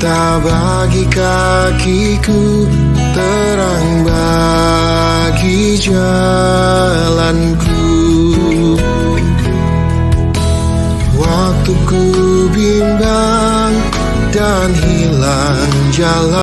Cinta bagi kakiku, terang bagi jalanku. Waktu ku bimbang dan hilang jalan.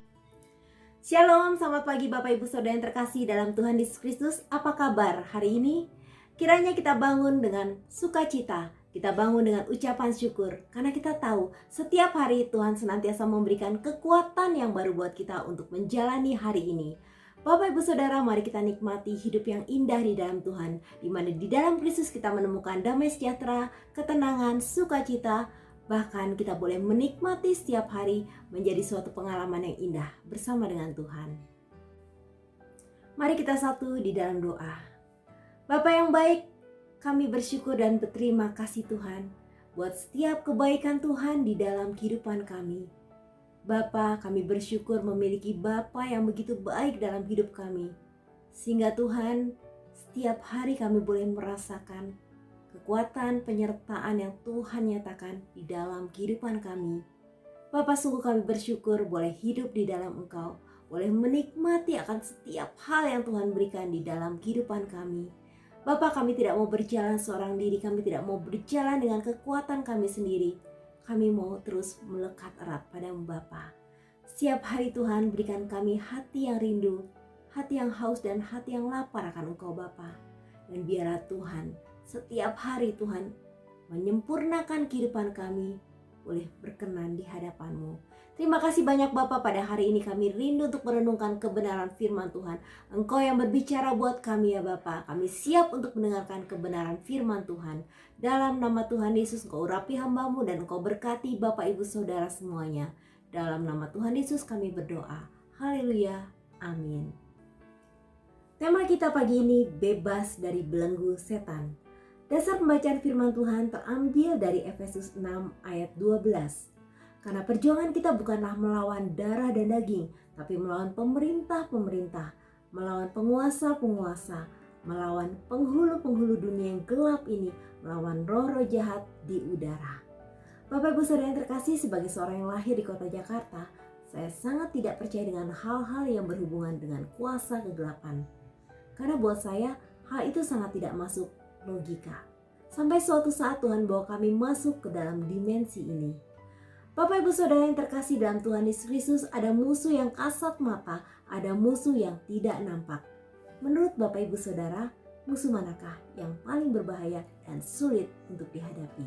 Shalom, selamat pagi Bapak Ibu Saudara yang terkasih dalam Tuhan Yesus Kristus. Apa kabar hari ini? Kiranya kita bangun dengan sukacita, kita bangun dengan ucapan syukur, karena kita tahu setiap hari Tuhan senantiasa memberikan kekuatan yang baru buat kita untuk menjalani hari ini. Bapak Ibu Saudara, mari kita nikmati hidup yang indah di dalam Tuhan, di mana di dalam Kristus kita menemukan damai sejahtera, ketenangan, sukacita. Bahkan kita boleh menikmati setiap hari menjadi suatu pengalaman yang indah bersama dengan Tuhan. Mari kita satu di dalam doa. Bapa yang baik, kami bersyukur dan berterima kasih Tuhan buat setiap kebaikan Tuhan di dalam kehidupan kami. Bapa, kami bersyukur memiliki Bapa yang begitu baik dalam hidup kami. Sehingga Tuhan, setiap hari kami boleh merasakan kekuatan penyertaan yang Tuhan nyatakan di dalam kehidupan kami. Bapa, sungguh kami bersyukur boleh hidup di dalam Engkau, boleh menikmati akan setiap hal yang Tuhan berikan di dalam kehidupan kami. Bapa, kami tidak mau berjalan seorang diri, kami tidak mau berjalan dengan kekuatan kami sendiri. Kami mau terus melekat erat padamu Bapa. Setiap hari Tuhan berikan kami hati yang rindu, hati yang haus dan hati yang lapar akan Engkau Bapa. Dan biarlah Tuhan, setiap hari Tuhan menyempurnakan kehidupan kami, boleh berkenan di hadapan-Mu. Terima kasih banyak Bapa, pada hari ini kami rindu untuk merenungkan kebenaran firman Tuhan. Engkau yang berbicara buat kami ya Bapa. Kami siap untuk mendengarkan kebenaran firman Tuhan. Dalam nama Tuhan Yesus, Engkau urapi hamba-Mu dan Engkau berkati Bapak Ibu Saudara semuanya. Dalam nama Tuhan Yesus kami berdoa. Haleluya. Amin. Tema kita pagi ini, bebas dari belenggu setan. Dasar pembacaan firman Tuhan terambil dari Efesus 6 ayat 12. Karena perjuangan kita bukanlah melawan darah dan daging, tapi melawan pemerintah-pemerintah, melawan penguasa-penguasa, melawan penghulu-penghulu dunia yang gelap ini, melawan roh-roh jahat di udara. Bapak Ibu Saudara yang terkasih, sebagai seorang yang lahir di kota Jakarta, saya sangat tidak percaya dengan hal-hal yang berhubungan dengan kuasa kegelapan. Karena buat saya, hal itu sangat tidak masuk logika. Sampai suatu saat Tuhan bawa kami masuk ke dalam dimensi ini. Bapak Ibu Saudara yang terkasih dalam Tuhan Yesus Kristus, ada musuh yang kasat mata, ada musuh yang tidak nampak. Menurut Bapak Ibu Saudara, musuh manakah yang paling berbahaya dan sulit untuk dihadapi?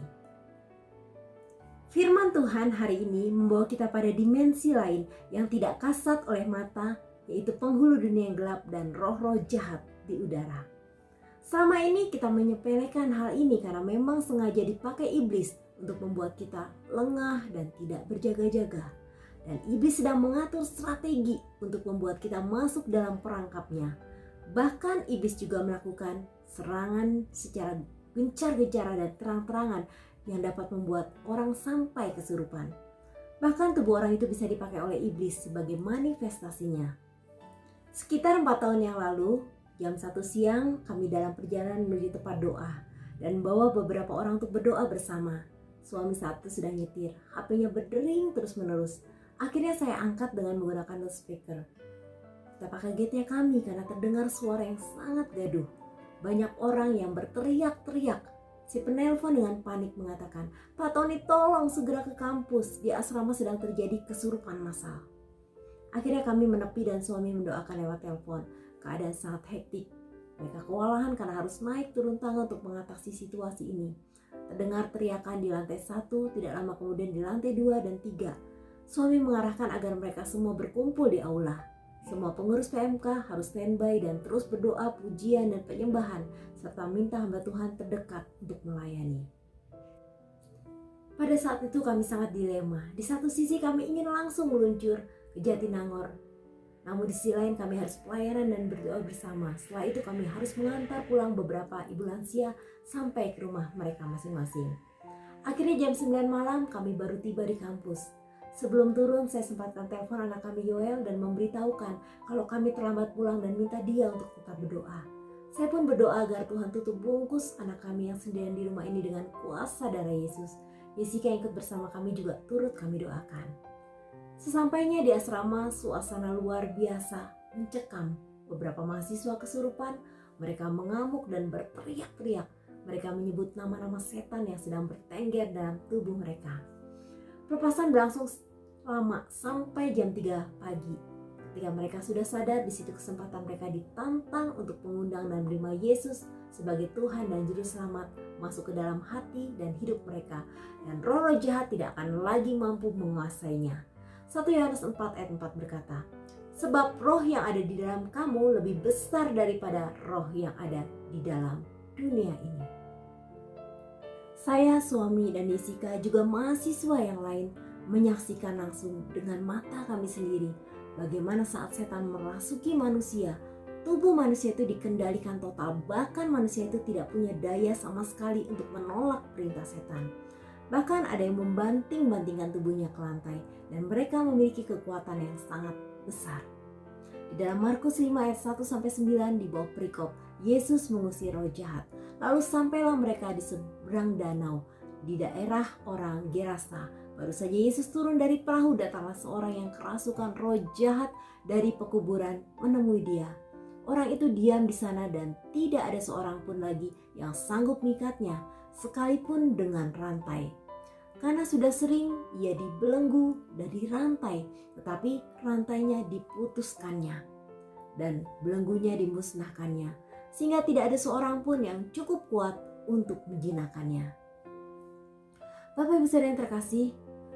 Firman Tuhan hari ini membawa kita pada dimensi lain yang tidak kasat oleh mata, yaitu penghulu dunia yang gelap dan roh-roh jahat di udara. Selama ini kita menyepelekan hal ini karena memang sengaja dipakai iblis untuk membuat kita lengah dan tidak berjaga-jaga. Dan iblis sedang mengatur strategi untuk membuat kita masuk dalam perangkapnya. Bahkan iblis juga melakukan serangan secara gencar-gencaran dan terang-terangan yang dapat membuat orang sampai kesurupan. Bahkan tubuh orang itu bisa dipakai oleh iblis sebagai manifestasinya. Sekitar 4 tahun yang lalu, jam 1 siang kami dalam perjalanan menuju tempat doa dan bawa beberapa orang untuk berdoa bersama. Suami satu sedang nyetir, HP-nya berdering terus-menerus. Akhirnya saya angkat dengan menggunakan loudspeaker. Betapa kagetnya kami karena terdengar suara yang sangat gaduh. Banyak orang yang berteriak-teriak. Si penelpon dengan panik mengatakan, "Pak Tony, tolong segera ke kampus, di asrama sedang terjadi kesurupan massal." Akhirnya kami menepi dan suami mendoakan lewat telepon. Keadaan sangat hektik. Mereka kewalahan karena harus naik turun tangga untuk mengatasi situasi ini. Terdengar teriakan di lantai 1, tidak lama kemudian di lantai 2 dan 3. Suami mengarahkan agar mereka semua berkumpul di aula. Semua pengurus PMK harus standby dan terus berdoa, pujian dan penyembahan, serta minta hamba Tuhan terdekat untuk melayani. Pada saat itu kami sangat dilema. Di satu sisi kami ingin langsung meluncur ke Jatinangor. Namun di sisi lain kami harus pelayanan dan berdoa bersama. Setelah itu kami harus mengantar pulang beberapa ibu lansia sampai ke rumah mereka masing-masing. Akhirnya jam 9 malam kami baru tiba di kampus. Sebelum turun saya sempatkan telepon anak kami Yoel dan memberitahukan kalau kami terlambat pulang dan minta dia untuk tetap berdoa. Saya pun berdoa agar Tuhan tutup bungkus anak kami yang sendirian di rumah ini dengan kuasa darah Yesus. Jessica yang ikut bersama kami juga turut kami doakan. Sesampainya di asrama, suasana luar biasa mencekam. Beberapa mahasiswa kesurupan, mereka mengamuk dan berteriak-teriak. Mereka menyebut nama-nama setan yang sedang bertengger dalam tubuh mereka. Pelepasan berlangsung lama sampai jam 3 pagi. Ketika mereka sudah sadar, di situ kesempatan mereka ditantang untuk mengundang dan menerima Yesus sebagai Tuhan dan Juru Selamat masuk ke dalam hati dan hidup mereka. Dan roh-roh jahat tidak akan lagi mampu menguasainya. 1 Yohanes 4 ayat 4 berkata, sebab roh yang ada di dalam kamu lebih besar daripada roh yang ada di dalam dunia ini. Saya, suami, dan Jessica juga mahasiswa yang lain menyaksikan langsung dengan mata kami sendiri bagaimana saat setan merasuki manusia, tubuh manusia itu dikendalikan total, bahkan manusia itu tidak punya daya sama sekali untuk menolak perintah setan. Bahkan ada yang membanting-bantingkan tubuhnya ke lantai dan mereka memiliki kekuatan yang sangat besar. Di dalam Markus 5 ayat 1-9 di bawah perikop, Yesus mengusir roh jahat. Lalu sampailah mereka di seberang danau di daerah orang Gerasa. Baru saja Yesus turun dari perahu, datanglah seorang yang kerasukan roh jahat dari pekuburan menemui dia. Orang itu diam di sana dan tidak ada seorang pun lagi yang sanggup mengikatnya, sekalipun dengan rantai. Karena sudah sering ia dibelenggu dari rantai, tetapi rantainya diputuskannya dan belenggunya dimusnahkannya, sehingga tidak ada seorang pun yang cukup kuat untuk menjinakkannya. Bapak Ibu Saudara yang terkasih,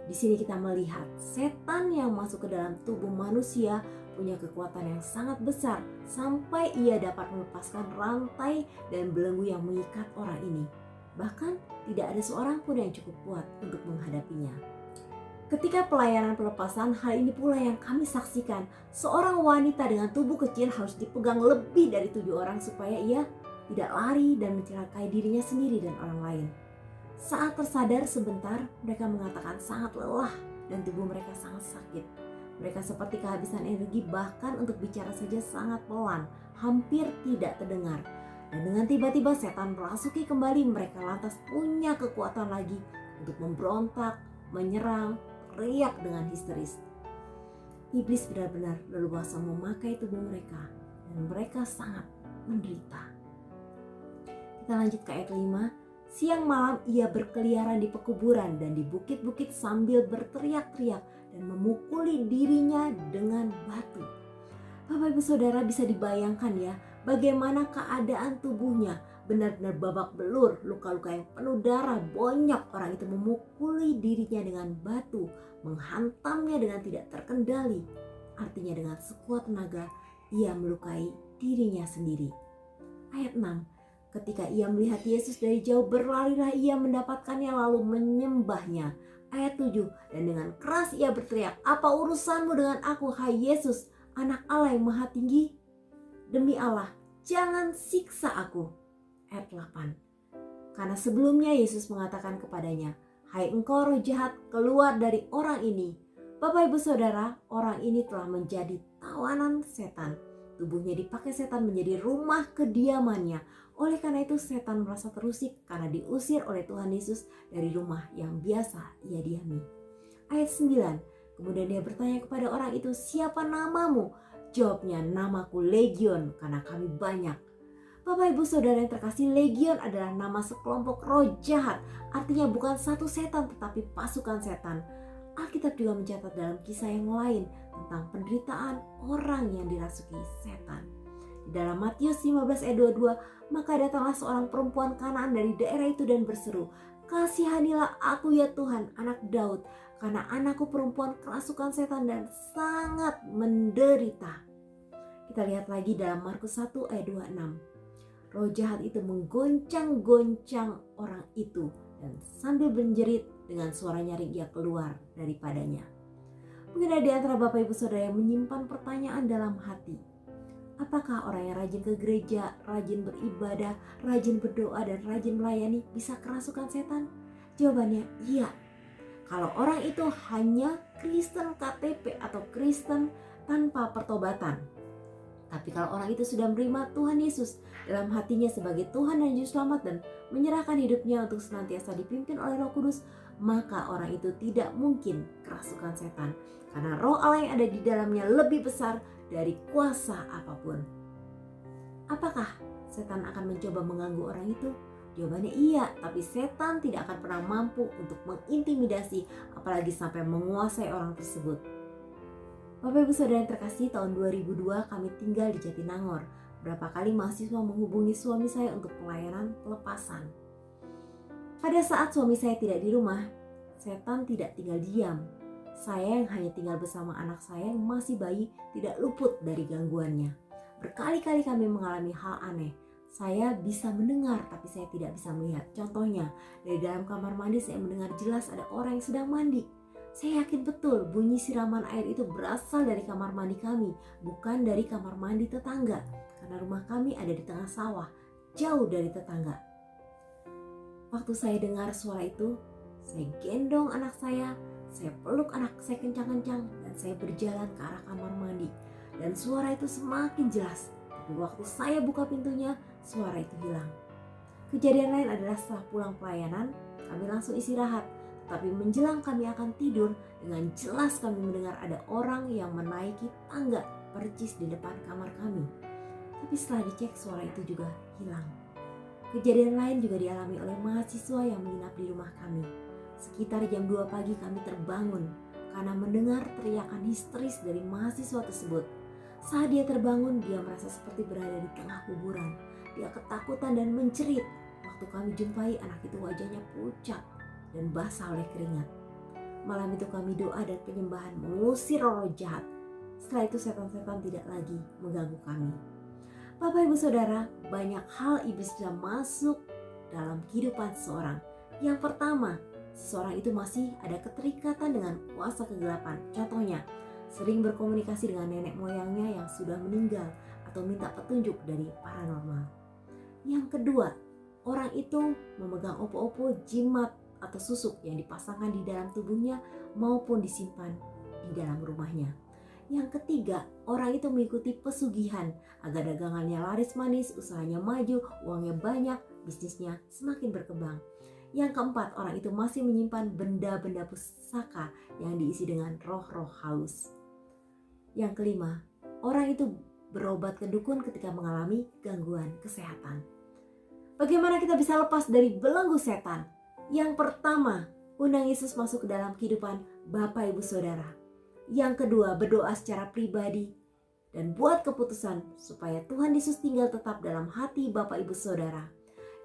di sini kita melihat setan yang masuk ke dalam tubuh manusia punya kekuatan yang sangat besar sampai ia dapat melepaskan rantai dan belenggu yang mengikat orang ini. Bahkan tidak ada seorang pun yang cukup kuat untuk menghadapinya. Ketika pelayanan pelepasan, hal ini pula yang kami saksikan. Seorang wanita dengan tubuh kecil harus dipegang lebih dari 7 orang supaya ia tidak lari dan mencelakai dirinya sendiri dan orang lain. Saat tersadar sebentar, mereka mengatakan sangat lelah dan tubuh mereka sangat sakit. Mereka seperti kehabisan energi, bahkan untuk bicara saja sangat pelan, hampir tidak terdengar. Dan dengan tiba-tiba setan merasuki kembali, mereka lantas punya kekuatan lagi untuk memberontak, menyerang, teriak dengan histeris. Iblis benar-benar leluasa memakai tubuh mereka dan mereka sangat menderita. Kita lanjut ke ayat 5. Siang malam ia berkeliaran di pekuburan dan di bukit-bukit sambil berteriak-teriak dan memukuli dirinya dengan batu. Bapak Ibu Saudara, bisa dibayangkan ya bagaimana keadaan tubuhnya, benar-benar babak belur, luka-luka yang penuh darah, bonyok. Orang itu memukuli dirinya dengan batu, menghantamnya dengan tidak terkendali. Artinya dengan sekuat tenaga ia melukai dirinya sendiri. Ayat 6. Ketika ia melihat Yesus dari jauh, berlarilah ia mendapatkannya lalu menyembahnya. Ayat 7. Dan dengan keras ia berteriak, apa urusanmu dengan aku, hai Yesus, Anak Allah yang Maha Tinggi? Demi Allah, jangan siksa aku. Ayat 8. Karena sebelumnya Yesus mengatakan kepadanya, hai engkau roh jahat, keluar dari orang ini. Bapak Ibu Saudara, orang ini telah menjadi tawanan setan. Tubuhnya dipakai setan menjadi rumah kediamannya. Oleh karena itu setan merasa terusik karena diusir oleh Tuhan Yesus dari rumah yang biasa ia diami. Ayat 9. Kemudian dia bertanya kepada orang itu, siapa namamu? Jawabnya, namaku Legion, karena kami banyak. Bapak Ibu Saudara yang terkasih, Legion adalah nama sekelompok roh jahat. Artinya bukan satu setan tetapi pasukan setan. Alkitab juga mencatat dalam kisah yang lain tentang penderitaan orang yang dirasuki setan. Di dalam Matius 15 ayat 22, maka datanglah seorang perempuan Kanaan dari daerah itu dan berseru, kasihanilah aku ya Tuhan, anak Daud, karena anakku perempuan kerasukan setan dan sangat menderita. Kita lihat lagi dalam Markus 1 ayat 26. Roh jahat itu menggoncang-goncang orang itu dan sambil menjerit dengan suara nyaring ia keluar daripadanya. Mungkin ada di antara Bapak Ibu Saudara yang menyimpan pertanyaan dalam hati. Apakah orang yang rajin ke gereja, rajin beribadah, rajin berdoa, dan rajin melayani bisa kerasukan setan? Jawabannya iya. Kalau orang itu hanya Kristen KTP atau Kristen tanpa pertobatan. Tapi kalau orang itu sudah menerima Tuhan Yesus dalam hatinya sebagai Tuhan dan Juru Selamat dan menyerahkan hidupnya untuk senantiasa dipimpin oleh Roh Kudus, maka orang itu tidak mungkin kerasukan setan, karena roh Allah yang ada di dalamnya lebih besar dari kuasa apapun. Apakah setan akan mencoba mengganggu orang itu? Jawabannya iya, tapi setan tidak akan pernah mampu untuk mengintimidasi, apalagi sampai menguasai orang tersebut. Bapak Ibu Saudara yang terkasih, tahun 2002 kami tinggal di Jatinangor. Berapa kali mahasiswa menghubungi suami saya untuk pelayanan pelepasan. Pada saat suami saya tidak di rumah, setan tidak tinggal diam. Saya yang hanya tinggal bersama anak saya yang masih bayi tidak luput dari gangguannya. Berkali-kali kami mengalami hal aneh. Saya bisa mendengar tapi saya tidak bisa melihat. Contohnya, dari dalam kamar mandi saya mendengar jelas ada orang yang sedang mandi. Saya yakin betul bunyi siraman air itu berasal dari kamar mandi kami, bukan dari kamar mandi tetangga. Karena rumah kami ada di tengah sawah, jauh dari tetangga. Waktu saya dengar suara itu, saya gendong anak saya peluk anak saya kencang-kencang, dan saya berjalan ke arah kamar mandi. Dan suara itu semakin jelas, tapi waktu saya buka pintunya, suara itu hilang. Kejadian lain adalah setelah pulang pelayanan, kami langsung istirahat. Tapi menjelang kami akan tidur, dengan jelas kami mendengar ada orang yang menaiki tangga percis di depan kamar kami. Tapi setelah dicek, suara itu juga hilang. Kejadian lain juga dialami oleh mahasiswa yang menginap di rumah kami. Sekitar jam 2 pagi kami terbangun karena mendengar teriakan histeris dari mahasiswa tersebut. Saat dia terbangun, dia merasa seperti berada di tengah kuburan. Dia ketakutan dan menjerit. Waktu kami jumpai, anak itu wajahnya pucat dan basah oleh keringat. Malam itu kami doa dan penyembahan mengusir roh jahat. Setelah itu setan-setan tidak lagi mengganggu kami. Bapak Ibu Saudara, banyak hal iblis bisa masuk dalam kehidupan seseorang. Yang pertama, seseorang itu masih ada keterikatan dengan kuasa kegelapan. Contohnya, sering berkomunikasi dengan nenek moyangnya yang sudah meninggal atau minta petunjuk dari paranormal. Yang kedua, orang itu memegang opo-opo, jimat atau susuk yang dipasangkan di dalam tubuhnya maupun disimpan di dalam rumahnya. Yang ketiga, orang itu mengikuti pesugihan agar dagangannya laris manis, usahanya maju, uangnya banyak, bisnisnya semakin berkembang. Yang keempat, orang itu masih menyimpan benda-benda pusaka yang diisi dengan roh-roh halus. Yang kelima, orang itu berobat ke dukun ketika mengalami gangguan kesehatan. Bagaimana kita bisa lepas dari belenggu setan? Yang pertama, undang Yesus masuk ke dalam kehidupan Bapak Ibu Saudara. Yang kedua, berdoa secara pribadi dan buat keputusan supaya Tuhan Yesus tinggal tetap dalam hati Bapak Ibu Saudara.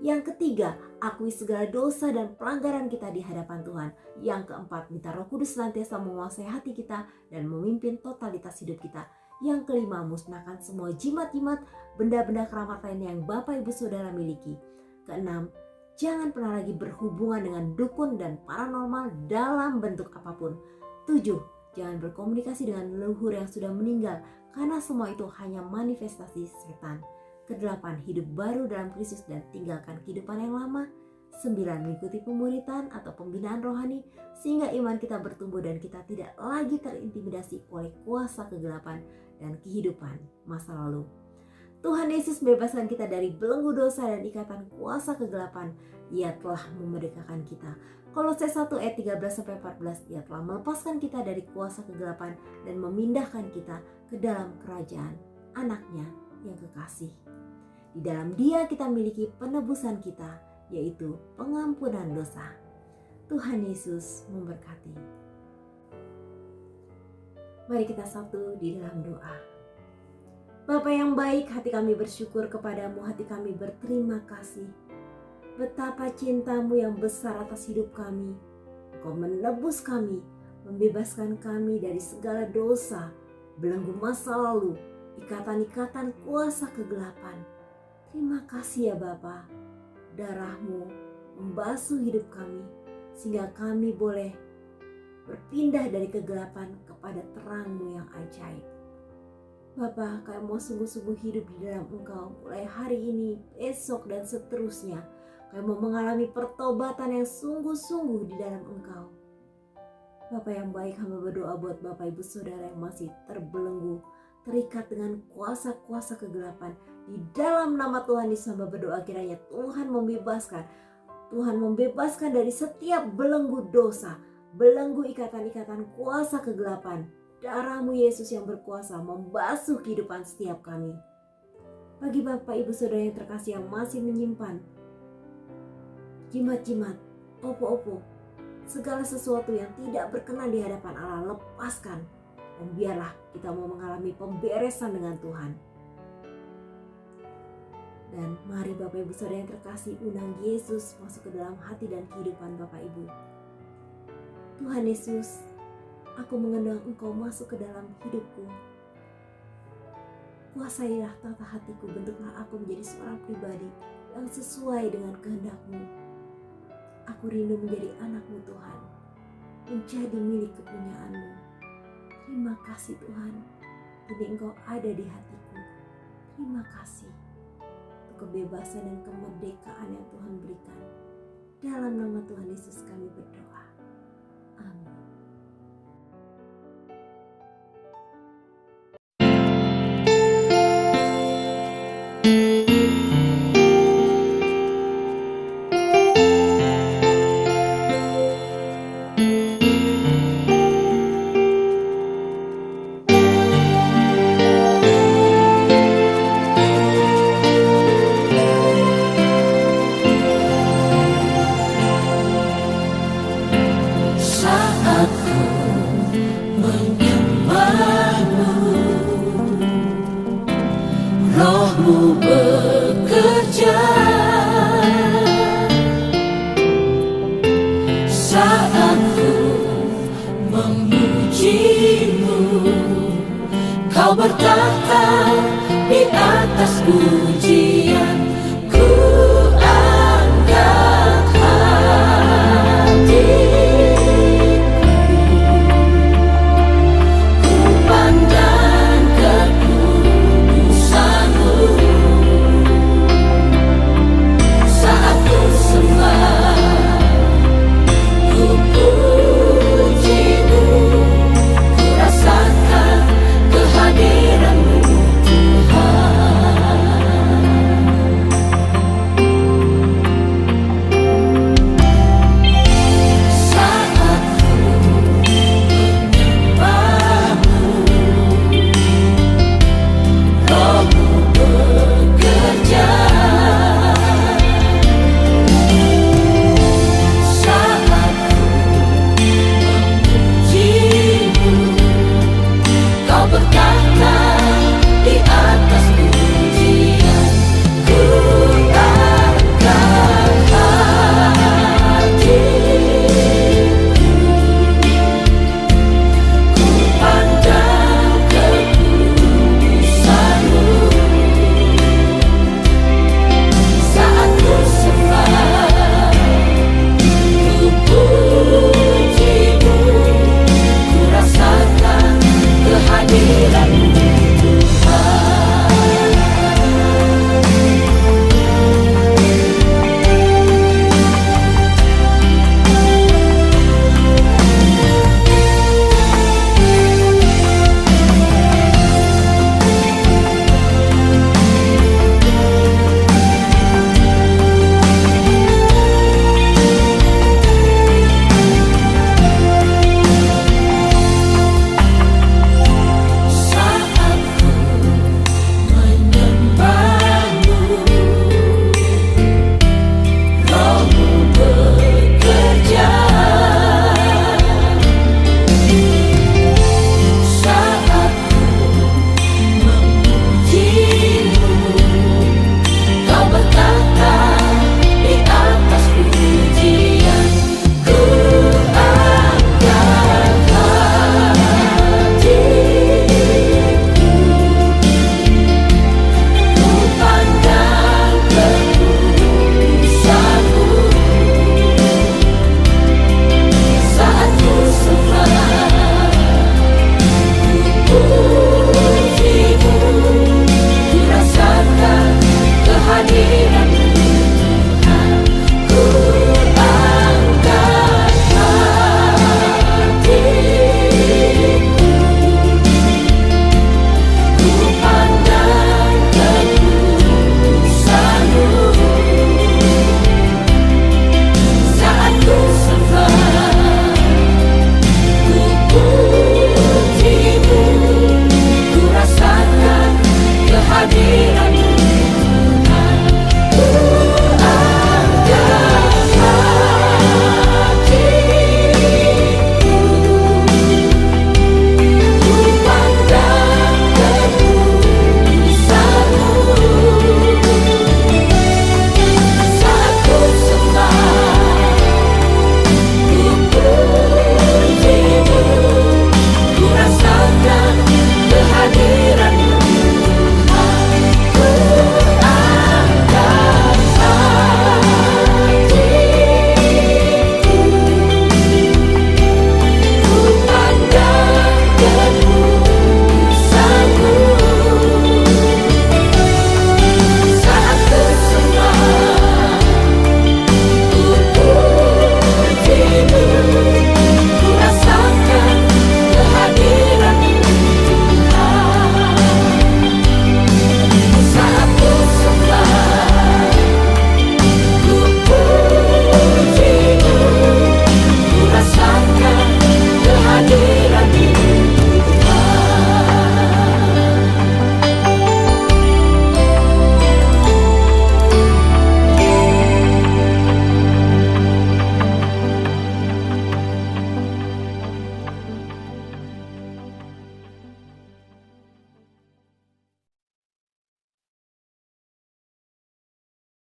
Yang ketiga, akui segala dosa dan pelanggaran kita di hadapan Tuhan. Yang keempat, minta Roh Kudus senantiasa menguasai hati kita dan memimpin totalitas hidup kita. Yang kelima, musnahkan semua jimat-jimat, benda-benda keramat lain yang Bapak Ibu Saudara miliki. Keenam, jangan pernah lagi berhubungan dengan dukun dan paranormal dalam bentuk apapun. 7, jangan berkomunikasi dengan leluhur yang sudah meninggal, karena semua itu hanya manifestasi setan. Kedelapan, hidup baru dalam Kristus dan tinggalkan kehidupan yang lama. 9, mengikuti pemuritan atau pembinaan rohani sehingga iman kita bertumbuh dan kita tidak lagi terintimidasi oleh kuasa kegelapan dan kehidupan masa lalu. Tuhan Yesus membebaskan kita dari belenggu dosa dan ikatan kuasa kegelapan. Ia telah memerdekakan kita. Kolose 1 ayat 13-14, Ia telah melepaskan kita dari kuasa kegelapan dan memindahkan kita ke dalam kerajaan Anak-Nya yang kekasih. Di dalam Dia kita miliki penebusan kita, yaitu pengampunan dosa. Tuhan Yesus memberkati. Mari kita satu di dalam doa. Bapa yang baik, hati kami bersyukur kepadamu, hati kami berterima kasih. Betapa cintamu yang besar atas hidup kami. Engkau menebus kami, membebaskan kami dari segala dosa, belenggu masa lalu, ikatan-ikatan kuasa kegelapan. Terima kasih ya Bapa. Darah-Mu membasuh hidup kami, sehingga kami boleh berpindah dari kegelapan kepada terang-Mu yang ajaib. Bapa, kami mau sungguh-sungguh hidup di dalam Engkau mulai hari ini, esok, dan seterusnya. Kami mau mengalami pertobatan yang sungguh-sungguh di dalam Engkau. Bapa yang baik, hamba berdoa buat Bapak Ibu Saudara yang masih terbelenggu, terikat dengan kuasa-kuasa kegelapan. Di dalam nama Tuhan Yesus, hamba berdoa kiranya Tuhan membebaskan Tuhan membebaskan dari setiap belenggu dosa, belenggu ikatan-ikatan kuasa kegelapan. Darah-Mu Yesus yang berkuasa membasuh kehidupan setiap kami. Bagi Bapak Ibu Saudara yang terkasih yang masih menyimpan jimat-jimat, opo-opo, segala sesuatu yang tidak berkenan di hadapan Allah, lepaskan. Dan biarlah kita mau mengalami pemberesan dengan Tuhan. Dan mari Bapak Ibu Saudara yang terkasih, undang Yesus masuk ke dalam hati dan kehidupan Bapak Ibu. Tuhan Yesus, aku mengundang Engkau masuk ke dalam hidupku. Kuasailah tata hatiku, bentuklah aku menjadi seorang pribadi yang sesuai dengan kehendak-Mu. Aku rindu menjadi anak-Mu Tuhan, menjadi milik kepunyaan-Mu. Terima kasih Tuhan, kini Engkau ada di hatiku. Terima kasih untuk kebebasan dan kemerdekaan yang Tuhan berikan. Dalam nama Tuhan Yesus kami berdoa. Amin. Roh-Mu bekerja saat ku memuji-Mu. Kau bertata di atas pujian.